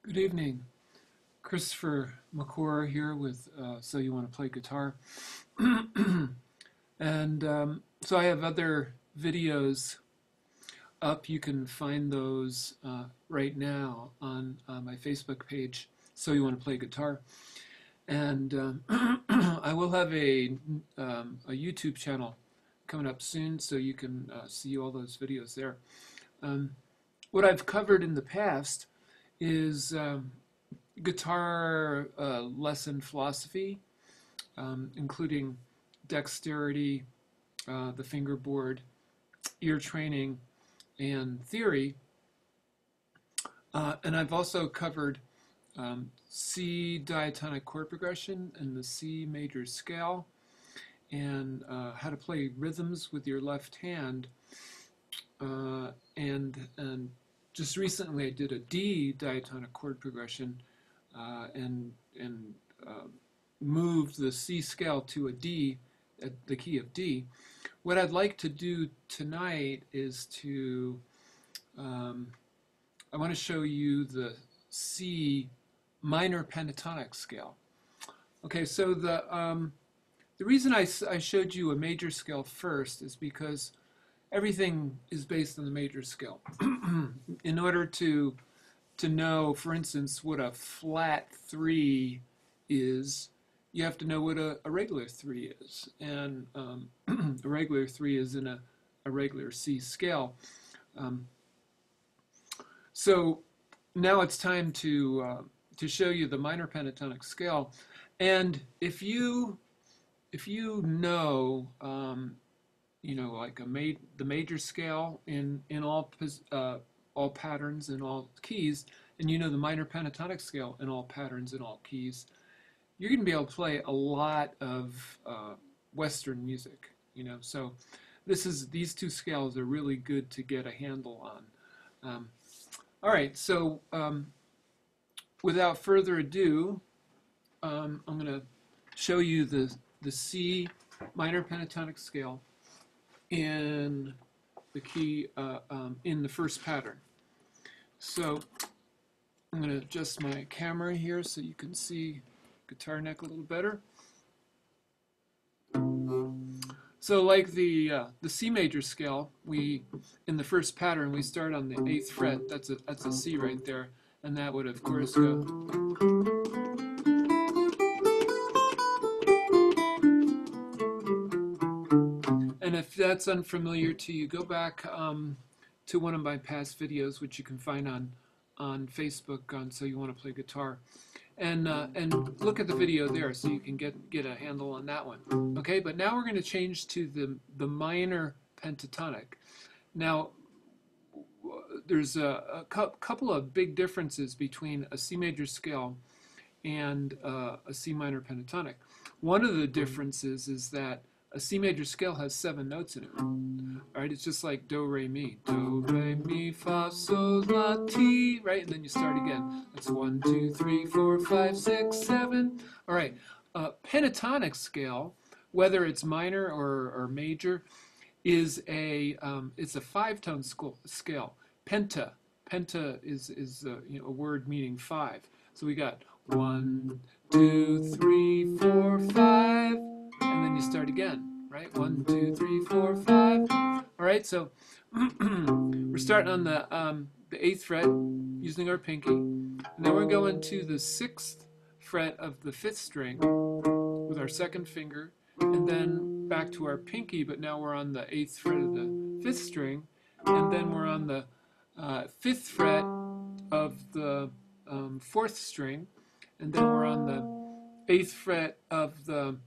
Good evening. Christopher Macor here with So You Want to Play Guitar. So I have other videos up. You can find those right now on my Facebook page, So You Want to Play Guitar. And I will have a YouTube channel coming up soon, so you can see all those videos there. What I've covered in the past is guitar lesson philosophy, including dexterity, the fingerboard, ear training, and theory. And I've also covered C diatonic chord progression and the C major scale, and how to play rhythms with your left hand. And just recently I did a D diatonic chord progression and moved the C scale to a D, at the key of D. What I'd like to do tonight is I want to show you the C minor pentatonic scale. Okay, so the reason I showed you a major scale first is because everything is based on the major scale. In order to know, for instance, what a flat 3 is, you have to know what a regular 3 is. And a regular 3 is in a regular C scale. So now it's time to show you the minor pentatonic scale. And if you know, like the major scale in all patterns and all keys, and you know the minor pentatonic scale in all patterns and all keys, you're going to be able to play a lot of Western music. So these two scales are really good to get a handle on. All right, so without further ado, I'm going to show you the C minor pentatonic scale in the key in the first pattern. So I'm going to adjust my camera here so you can see guitar neck a little better. So like the C major scale, in the first pattern we start on the 8th fret. That's a C right there, and that would of course go. And if that's unfamiliar to you, go back to one of my past videos, which you can find on Facebook on So You Want to Play Guitar, and look at the video there so you can get a handle on that one. Okay, but now we're going to change to the minor pentatonic. Now there's a couple of big differences between a C major scale and a C minor pentatonic. One of the differences is that a C major scale has 7 notes in it. All right, it's just like do, re, mi. Do, re, mi, fa, sol, la, ti, right? And then you start again. That's 1, 2, 3, 4, 5, 6, 7. All right, pentatonic scale, whether it's minor or major, it's a 5-tone scale. Penta is a word meaning 5. So we got 1, 2, 3, 4, 5. And then you start again, right? 1, 2, 3, 4, 5. All right, so we're starting on the 8th fret using our pinky, and then we're going to the 6th fret of the 5th string with our second finger, and then back to our pinky, but now we're on the 8th fret of the 5th string, and then we're on the 5th fret of the 4th string, and then we're on the 8th fret of the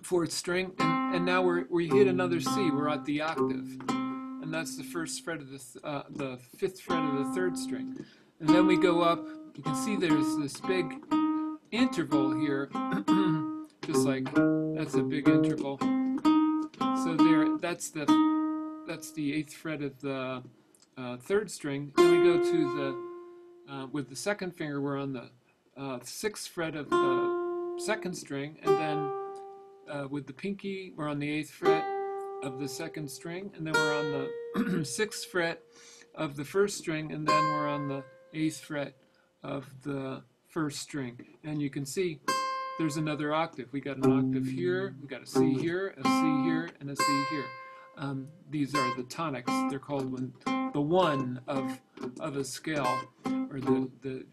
4th string, and now we hit another C. We're at the octave, and that's the 1st fret of the 5th fret of the 3rd string, and then we go up. You can see there's this big interval here, just like that's a big interval. So that's the 8th fret of the 3rd string. Then we go to with the second finger, we're on the 6th fret of the 2nd string, and then with the pinky, we're on the 8th fret of the 2nd string, and then we're on the 6th fret of the 1st string, and then we're on the 8th fret the first string. And you can see there's another octave. We got an octave here, we got a C here, a C here, and a C here. These are the tonics. They're called when the one of a scale, or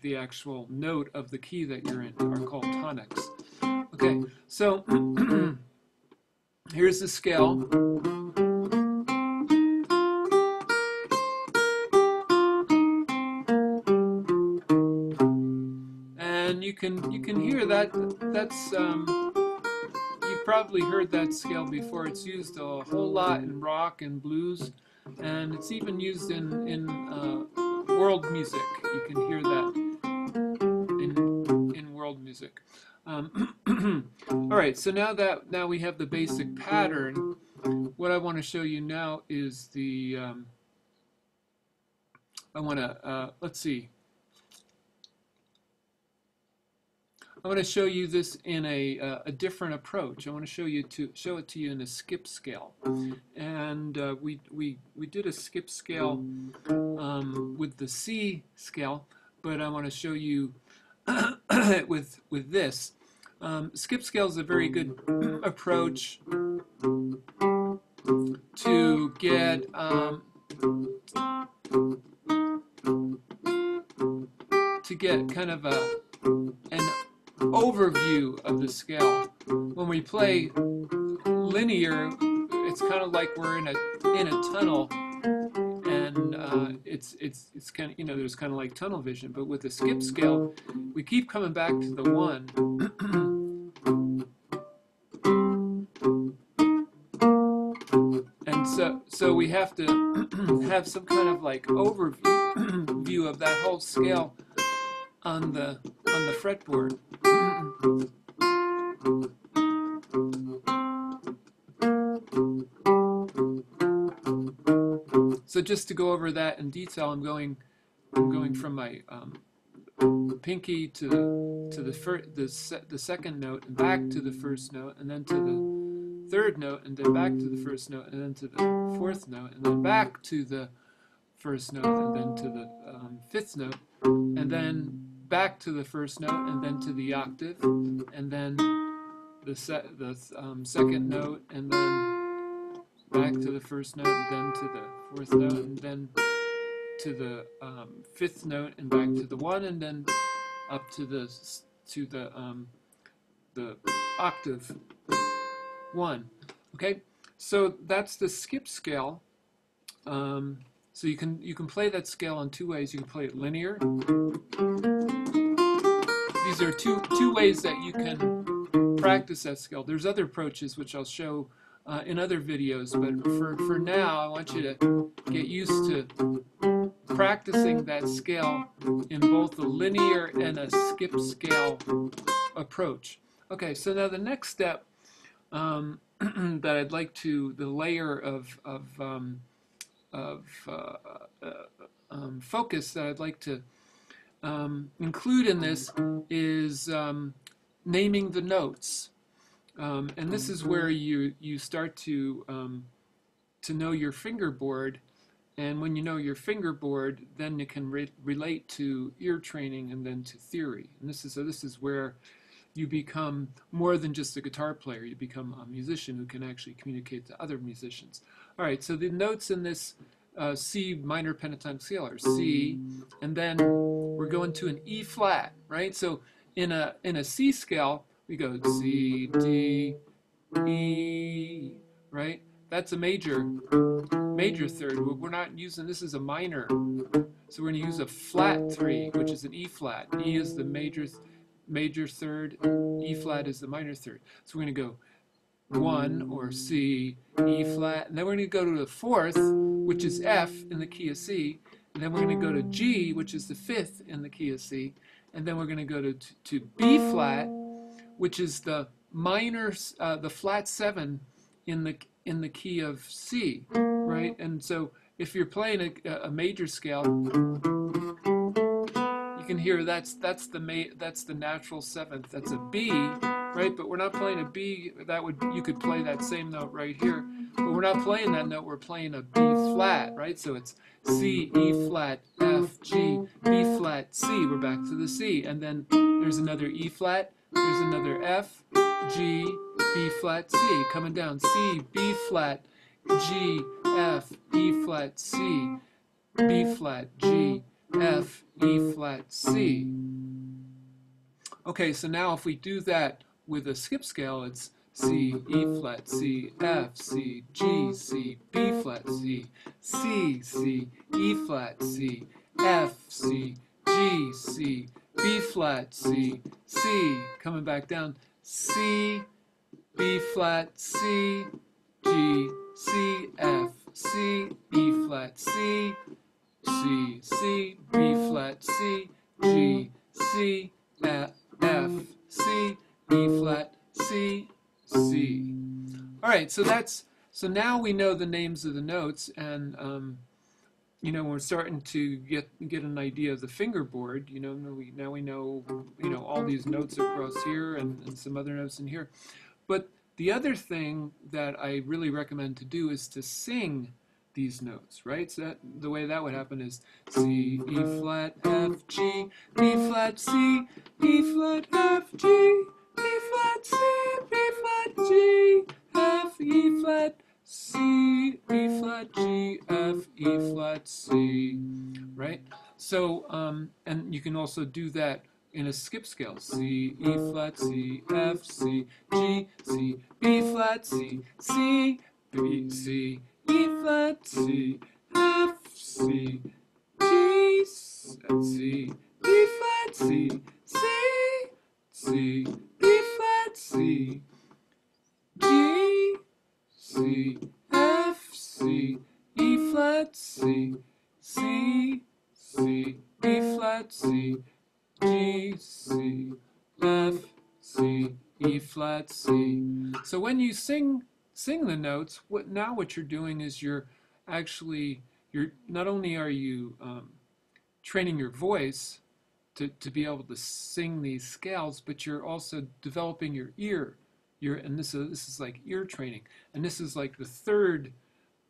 the actual note of the key that you're in, are called tonics. Okay, so here's the scale. And you can hear that that's you've probably heard that scale before. It's used a whole lot in rock and blues, and it's even used in world music. You can hear that in world music. All right, so now we have the basic pattern. What I want to show you now is the I want to let's see. I want to show you this in a different approach. I want to show it to you in a skip scale, and we did a skip scale with the C scale, but I want to show you with this. Skip scale is a very good approach to get kind of an overview of the scale. When we play linear, it's kind of like we're in a tunnel, and it's kind of, there's kind of like tunnel vision. But with the skip scale, we keep coming back to the one. And so we have to have some kind of like overview of that whole scale on the fretboard. So just to go over that in detail, I'm going from my pinky to the second note, and back to the first note, and then to the third note, and then back to the first note, and then to the fourth note, and then back to the first note, and then to the fifth note, and then back to the first note, and then to the octave, and then the second note, and then back to the first note, and then to the fourth note, and then to the fifth note, and back to the one, and then up to the octave one. Okay, so that's the skip scale. So you can play that scale in two ways. You can play it linear. These are two ways that you can practice that scale. There's other approaches which I'll show in other videos, but for now I want you to get used to practicing that scale in both a linear and a skip scale approach. Okay, so now the next step that I'd like to, the layer of focus that I'd like to include in this is naming the notes, and this is where you start to know your fingerboard, and when you know your fingerboard, then you can relate to ear training and then to theory. And this is where you become more than just a guitar player. You become a musician who can actually communicate to other musicians. All right, so the notes in this C minor pentatonic scale are C, and then we're going to an E flat, right? So in a C scale, we go C, D, E, right? That's a major third. We're not using, this is a minor. So we're going to use a flat 3, which is an E flat. E is the major third, E flat is the minor third. So we're going to go 1 or C, E flat, and then we're going to go to the fourth, which is F in the key of C, and then we're going to go to G, which is the fifth in the key of C, and then we're going to go to B flat, which is the minor, the flat 7 in the key of C, right? And so if you're playing a major scale, you can hear that's the natural seventh. That's a B, right? But we're not playing a B. You could play that same note right here, but we're not playing that note, we're playing a B flat, right? So it's C, E flat, F, G, B flat, C. We're back to the C. And then there's another E flat, there's another F, G, B flat, C. Coming down, C, B flat, G, F, E flat, C, B flat, G, F, E flat, C. Okay, so now if we do that with a skip scale, it's C, E flat, C, F, C, G, C, B flat, C, C, C, E flat, C, F, C, G, C, B flat, C, C. Coming back down, C, B flat, C, G, C, F, C, E flat, C, C, C, B flat, C, G, C, F, C, E flat, C, C. All right, so now we know the names of the notes, and you know, we're starting to get an idea of the fingerboard. You know, now we know all these notes across here and some other notes in here. But the other thing that I really recommend to do is to sing these notes, right? So the way that would happen is C, E flat, F, G, B flat, C, E flat, F, G, B flat, C, B flat, G, F, E flat, C, E flat, G, F, E flat, C, right? So, and you can also do that in a skip scale. C, E flat, C, F, C, G, C, B flat, C, C, B, C, E flat, C, F, C, G, C, B flat, C, C, C, B flat, C, G, C, F, C, E flat, C, C, C, B flat, C, G, C, F, C, E flat, C. So when you sing the notes, what you're doing is you're not only are you training your voice to be able to sing these scales, but you're also developing your ear. And this is like ear training, and this is like the third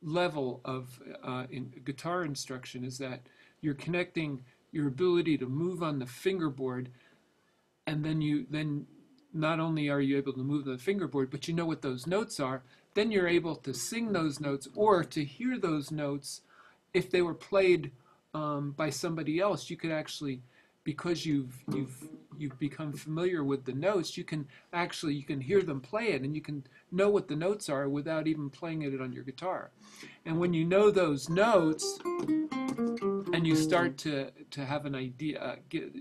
level of in guitar instruction, is that you're connecting your ability to move on the fingerboard, and then not only are you able to move the fingerboard, but you know what those notes are. Then you're able to sing those notes, or to hear those notes if they were played by somebody else. You could actually, because you've become familiar with the notes, you can hear them play it, and you can know what the notes are without even playing it on your guitar. And when you know those notes, and you start to have an idea,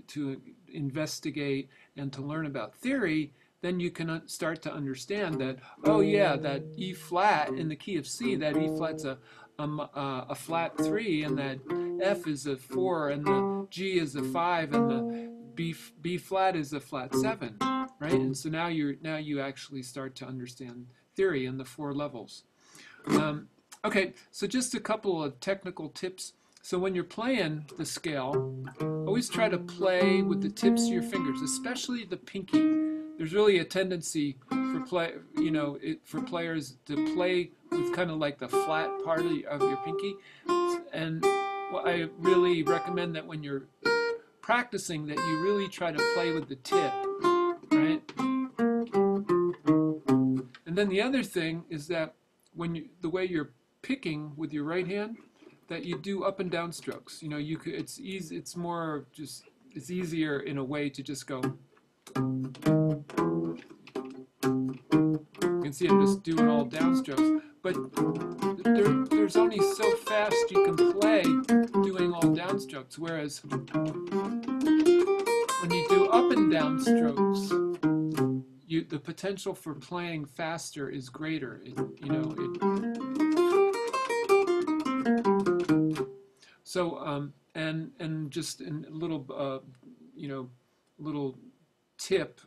to investigate and to learn about theory, then you can start to understand that, oh yeah, that E flat in the key of C, that E flat's a flat 3, and that F is a 4, and the G is a 5, and the B flat is a flat 7, right? And so now you actually start to understand theory in the 4 levels. Okay, so just a couple of technical tips. So when you're playing the scale, always try to play with the tips of your fingers, especially the pinky. There's really a tendency for players to play with kind of like the flat part of your pinky. And I really recommend that when you're practicing, that you really try to play with the tip, right? And then the other thing is that the way you're picking with your right hand, that you do up and down strokes. You know, it's easy. It's easier in a way to just go. You can see I'm just doing all down strokes, but there's only so fast you can play doing all down strokes. Whereas when you do up and down strokes, the potential for playing faster is greater. So and just a little little tip,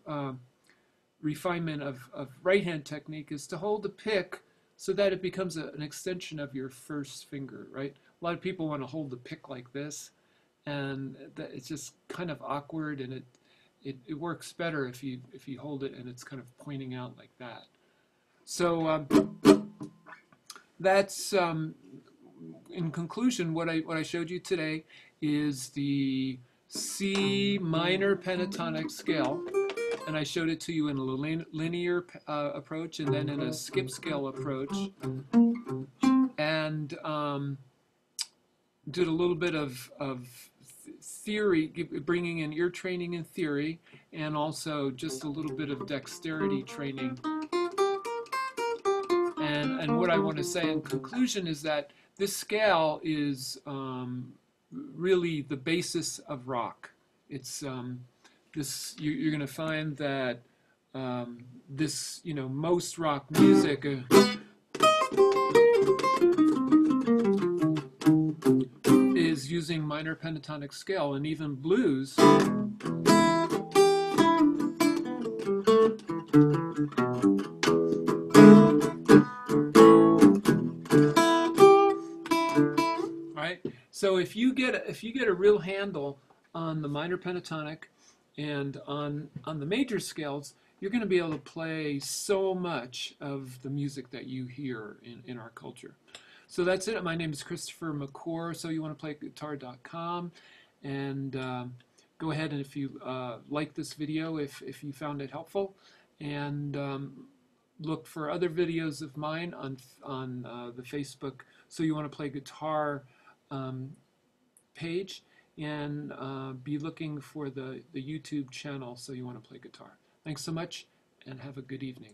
refinement of right hand technique is to hold the pick so that it becomes an extension of your first finger, right? A lot of people want to hold the pick like this, and it's just kind of awkward, and it works better if you hold it and it's kind of pointing out like that. So that's in conclusion, what I showed you today is the C minor pentatonic scale, and I showed it to you in a linear approach and then in a skip scale approach, and did a little bit of theory, bringing in ear training and theory, and also just a little bit of dexterity training. And what I want to say in conclusion is that this scale is really the basis of rock. It's you're going to find that this, most rock music is using minor pentatonic scale, and even blues. Right? So if you get a real handle on the minor pentatonic and on the major scales, you're going to be able to play so much of the music that you hear in our culture. So that's it. My name is Christopher Macor. So you want to play guitar.com, and go ahead, and if you like this video, if you found it helpful, and look for other videos of mine on the Facebook So You Want to Play Guitar page, and be looking for the YouTube channel So You Want to Play Guitar. Thanks so much, and have a good evening.